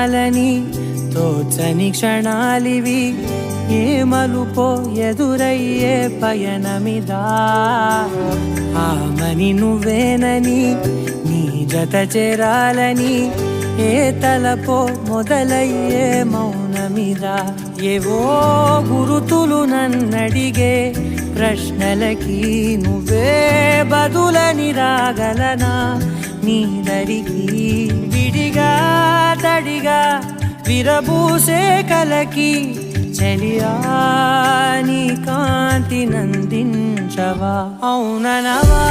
చాలని తోచని క్షణాలివి ఏ మలుపో ఎదురయ్యే పయనమిదా ఆమని నువ్వేనని నీ జత చేరాలని ఏ తలపో మొదలయ్యే మౌనమిదా ఏవో గురుతులు నన్నడిగే ప్రశ్నలకి నువ్వే బదులని రాగలనా నీ దరికి విడిగా తడిగా విరబూసే కలకి చెలియా నీ కాంతి నందించవా అవుననవా